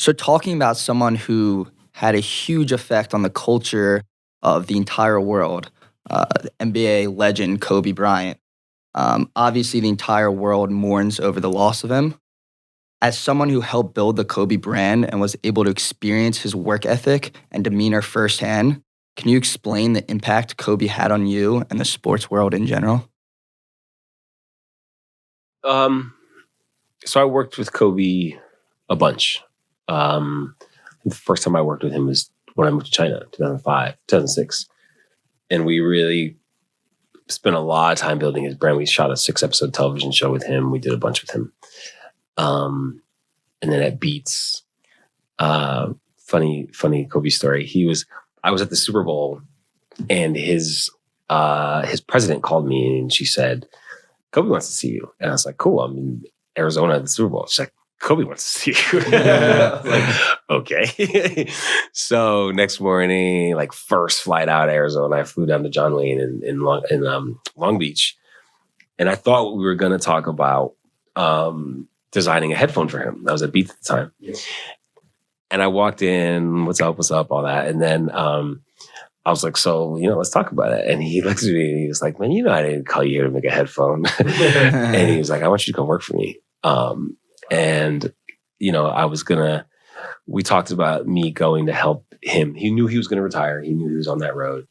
So talking about someone who had a huge effect on the culture of the entire world, the NBA legend Kobe Bryant. Obviously, the entire world mourns over the loss of him. As someone who helped build the Kobe brand and was able to experience his work ethic and demeanor firsthand, can you explain the impact Kobe had on you and the sports world in general? So I worked with Kobe a bunch. The first time I worked with him was when I moved to China, 2005, 2006. And we really spent a lot of time building his brand. We shot a 6-episode television show with him. We did a bunch with him. And then at Beats, funny Kobe story. I was at the Super Bowl and his president called me and she said, Kobe wants to see you. And I was like, cool, I'm in Arizona at the Super Bowl. She's like, Kobe wants to see you. Like, okay. So next morning, like first flight out of Arizona, I flew down to John Wayne in Long Beach. And I thought we were going to talk about designing a headphone for him. I was at Beats at the time. Yeah. And I walked in, what's up, all that. And then I was like, so, let's talk about it. And he looks at me and he was like, man, I didn't call you here to make a headphone. And he was like, I want you to come work for me. And we talked about me going to help him. He knew he was going to retire. He knew he was on that road.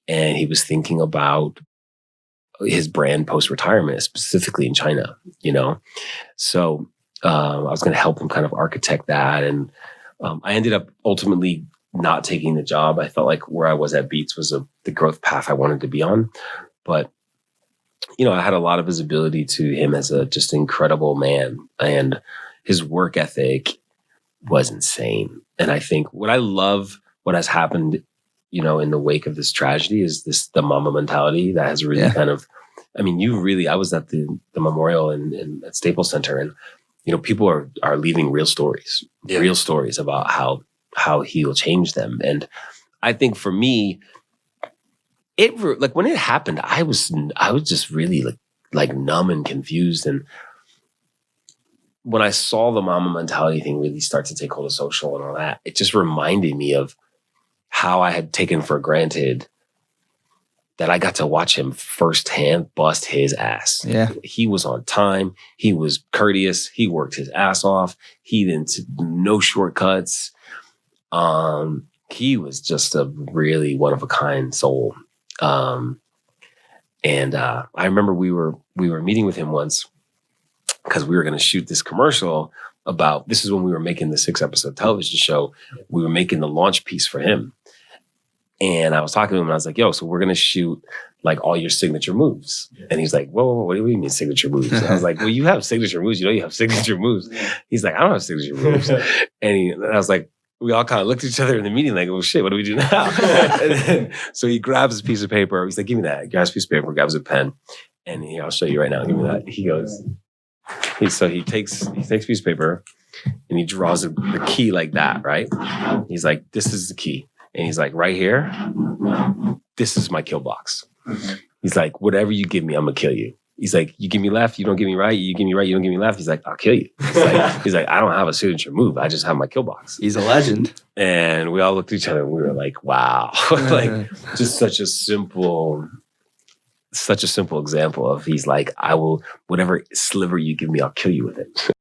And he was thinking about his brand post-retirement, specifically in China, So I was going to help him kind of architect that. And I ended up ultimately not taking the job. I felt like where I was at Beats was the growth path I wanted to be on. But, I had a lot of visibility to him as a just incredible man. And his work ethic was insane. And I think what has happened, in the wake of this tragedy is the mama mentality that has really kind of, I was at the memorial at Staples Center and, people are leaving real stories about how he'll change them. And I think for me, when it happened, I was just really like numb and confused. And when I saw the mama mentality thing really start to take hold of social and all that, it just reminded me of how I had taken for granted that I got to watch him firsthand bust his ass. Yeah. He was on time. He was courteous. He worked his ass off. He didn't, no shortcuts. He was just a really one of a kind soul. And I remember we were meeting with him once because we were going to shoot this commercial this is when we were making the 6-episode television show. We were making the launch piece for him. And I was talking to him and I was like, yo, so we're going to shoot like all your signature moves. And he's like, whoa, what do you mean signature moves? And I was like, well, you have signature moves. You have signature moves. He's like, I don't have signature moves. And I was like, we all kind of looked at each other in the meeting like, oh shit, what do we do now? So he grabs a piece of paper. He's like, give me that. He grabs a piece of paper, grabs a pen. And I'll show you right now. Give me that. He goes, he takes a piece of paper and he draws the key like that, right? He's like, this is the key. And he's like, right here, this is my kill box. Mm-hmm. He's like, whatever you give me, I'm going to kill you. He's like, you give me left, you don't give me right. You give me right, you don't give me left. He's like, I'll kill you. He's like, I don't have a signature move. I just have my kill box. He's a legend. And we all looked at each other and we were like, wow. Like, just such a simple example of he's like, I will, whatever sliver you give me, I'll kill you with it.